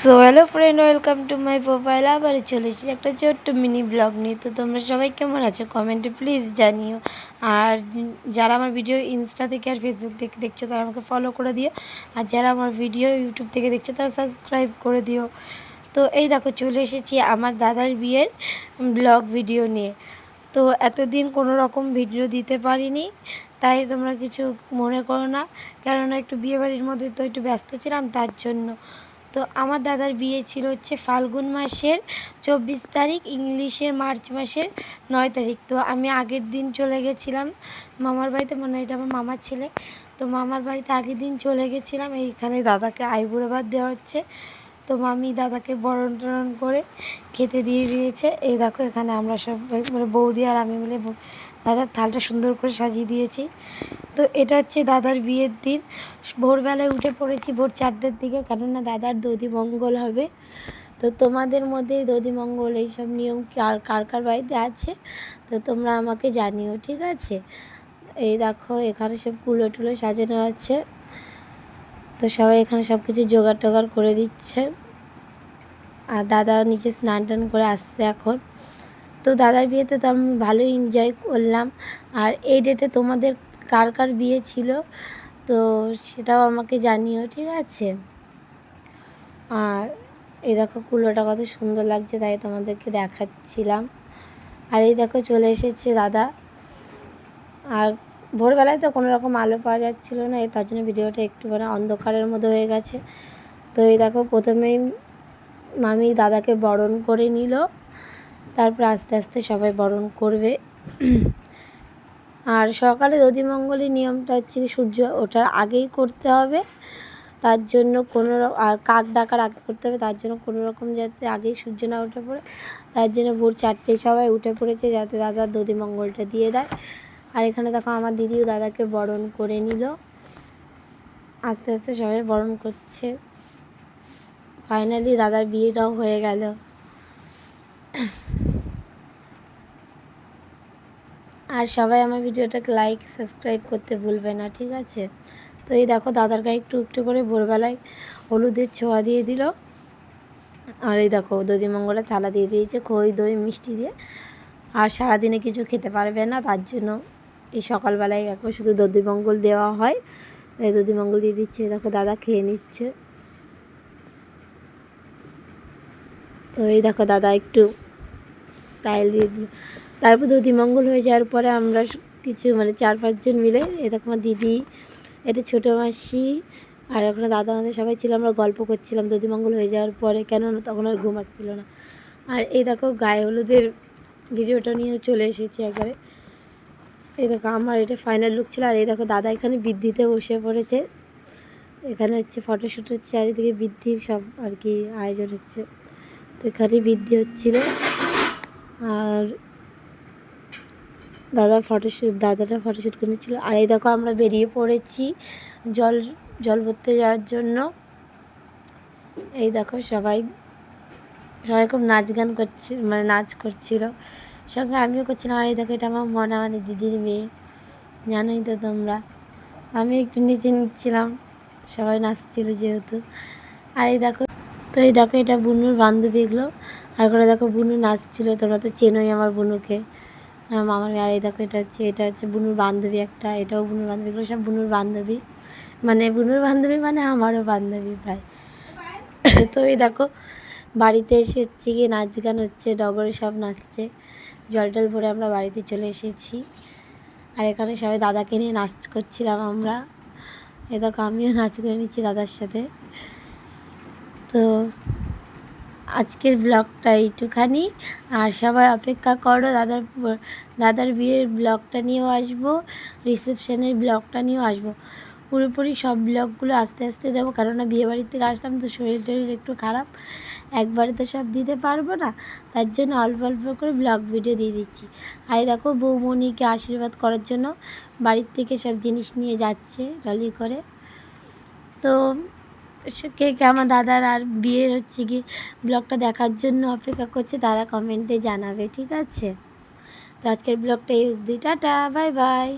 So hello friend, welcome to my profile. আবারও চলে এসেছি একটা ছোট্ট মিনি ব্লগ নিয়ে। তো তোমরা সবাই কেমন আছো কমেন্টে প্লিজ জানিও। আর যারা আমার ভিডিও ইনস্টা থেকে আর ফেসবুক থেকে দেখছো তারা আমাকে ফলো করে দিও। আর যারা আমার ভিডিও ইউটিউব থেকে দেখছো তারা সাবস্ক্রাইব করে দিও। তো এই দেখো চলে এসেছি আমার দাদার বিয়ের ব্লগ ভিডিও নিয়ে। তো এতদিন কোনো রকম ভিডিও দিতে পারিনি, তাই তোমরা কিছু মনে করো না, কেননা একটু বিয়েবাড়ির মধ্যে তো একটু ব্যস্ত ছিলাম তার জন্য। তো আমার দাদার বিয়ে ছিল হচ্ছে ফাল্গুন মাসের 24 তারিখ, ইংলিশের মার্চ মাসের 9 তারিখ। তো আমি আগের দিন চলে গেছিলাম মামার বাড়িতে, মানে এটা আমার মামার ছেলে। তো মামার বাড়িতে আগের দিন চলে গেছিলাম। এইখানে দাদাকে আইবুড়ো ভাত দেওয়া হচ্ছে। তো মামি দাদাকে বরণ টরণ করে খেতে দিয়ে দিয়েছে। এই দেখো এখানে আমরা সব মানে বৌদি আর আমি মিলে দাদার থালটা সুন্দর করে সাজিয়ে দিয়েছি। তো এটা হচ্ছে দাদার বিয়ের দিন। ভোরবেলায় উঠে পড়েছি ভোর 4টার দিকে, কেননা দাদার দধিমঙ্গল হবে। তো তোমাদের মধ্যে দধিমঙ্গল এইসব নিয়ম কার কার কার বাড়িতে আছে তো তোমরা আমাকে জানিও, ঠিক আছে। এই দেখো এখানে সব কুলো টুলো সাজানো আছে। তো সবাই এখানে সব কিছু জোগাড় টোগাড় করে দিচ্ছে। আর দাদা নিচে স্নান টান করে আসছে এখন। তো দাদার বিয়েতে তো আমি ভালোই এনজয় করলাম। আর এই ডেটে তোমাদের কার কার বিয়ে ছিল তো সেটাও আমাকে জানিও, ঠিক আছে। আর এই দেখো কুলোটা কত সুন্দর লাগছে, তাই তোমাদেরকে দেখাচ্ছিলাম। আর এই দেখো চলে এসেছে দাদা। আর ভোরবেলায় তো কোনো রকম আলো পাওয়া যাচ্ছিলো না, তার জন্য ভিডিওটা একটু মানে অন্ধকারের মধ্যে হয়ে গেছে। তো এই দেখো প্রথমেই মামি দাদাকে বরণ করে নিল, তারপর আস্তে আস্তে সবাই বরণ করবে। আর সকালে দধিমঙ্গলের নিয়মটা হচ্ছে সূর্য ওঠার আগেই করতে হবে, তার জন্য আর কাক ডাকার আগে করতে হবে, তার জন্য কোনো রকম যাতে আগেই সূর্য না উঠে পড়ে, তার জন্য ভোর 4টায় সবাই উঠে পড়েছে যাতে দাদার দধিমঙ্গলটা দিয়ে দেয়। আর এখানে দেখো আমার দিদিও দাদাকে বরণ করে নিল, আস্তে আস্তে সবাই বরণ করছে। ফাইনালি দাদার বিয়েটাও হয়ে গেল। আর সবাই আমার ভিডিওটাকে লাইক সাবস্ক্রাইব করতে ভুলবে না, ঠিক আছে। তো এই দেখো দাদার গায়ে একটু একটু করে ভোরবেলায় হলুদের ছোঁয়া দিয়ে দিল। আর এই দেখো দধিমঙ্গলের থালা দিয়ে দিয়েছে খই দই মিষ্টি দিয়ে। আর সারাদিনে কিছু খেতে পারবে না, তার জন্য এই সকালবেলায় একবার শুধু দধিমঙ্গল দেওয়া হয়, তাই দধিমঙ্গল দিয়ে দিচ্ছে। দেখো দাদা খেয়ে নিচ্ছে। তো এই দেখো দাদা একটু স্টাইল দিয়ে দিল। তারপর দধিমঙ্গল হয়ে যাওয়ার পরে আমরা কিছু মানে 4-5 জন মিলে, এই দেখো আমার দিদি, এটা ছোটো মাসি আর ওখানে দাদা আমাদের সবাই ছিল, আমরা গল্প করছিলাম দধিমঙ্গল হয়ে যাওয়ার পরে, কেননা তখন আর ঘুম আসছিল না। আর এই দেখো গায়ে হলুদের ভিডিওটা নিয়েও চলে এসেছি একবারে। এই দেখো আমার এটা ফাইনাল লুক ছিল। আর এই দেখো দাদা এখানে বৃদ্ধিতে বসে পড়েছে। এখানে হচ্ছে ফটোশ্যুট হচ্ছে, চারিদিকে বৃদ্ধির সব আর কি আয়োজন হচ্ছে। তো এখানে বৃদ্ধি হচ্ছিলো। আর দাদাটা ফটোশ্যুট করে নিচ্ছিল। আর এই দেখো আমরা বেরিয়ে পড়েছি জল ভরতে যাওয়ার জন্য। এই দেখো সবাই খুব নাচ গান করছে, মানে নাচ করছিল, সঙ্গে আমিও করছিলাম। আর এই দেখো এটা আমার মনে মানে দিদির মেয়ে, জানোই তো তোমরা। আমি একটু নিচে নিচ্ছিলাম, সবাই নাচছিল যেহেতু। আর এই দেখো এটা বুনুর বান্ধবী এগুলো। আর করে দেখো বুনু নাচছিল, তোমরা তো চেনোই আমার বুনুকে, মামার মেয়ে। আর এই দেখো এটা হচ্ছে বুনুর বান্ধবী একটা, এটাও বুনুর বান্ধবী, এগুলো সব বুনুর বান্ধবী, মানে বুনুর বান্ধবী মানে আমারও বান্ধবী প্রায়। তো এই দেখো বাড়িতে এসে হচ্ছে গিয়ে নাচ গান হচ্ছে, ডগরে সব নাচছে। জল টল ভরে আমরা বাড়িতে চলে এসেছি। আর এখানে সবাই দাদাকে নিয়ে নাচ করছিলাম আমরা। এ দেখো আমিও নাচ করে নিচ্ছি দাদার সাথে। তো আজকের ব্লগটা এইটুখানি। আর সবাই অপেক্ষা করো দাদার বিয়ের ব্লগটা নিয়েও আসবো, রিসেপশনের ব্লগটা নিয়েও আসবো। পুরোপুরি সব ব্লগগুলো আস্তে আস্তে দেবো, কেননা বিয়েবাড়ির থেকে আসলাম তো শরীর টরীর একটু খারাপ, একবারে তো সব দিতে পারবো না, তার জন্য অল্প অল্প করে ব্লগ ভিডিও দিয়ে দিচ্ছি। আর দেখো বৌমণিকে আশীর্বাদ করার জন্য বাড়ির থেকে সব জিনিস নিয়ে যাচ্ছে ট্রলি করে। তো কে কে আমার দাদার আর বিয়ের হচ্ছে কি ব্লগটা দেখার জন্য অপেক্ষা করছে তারা কমেন্টে জানাবে, ঠিক আছে। তো আজকের ব্লগটা এই অবধি, টাটা বাই বাই।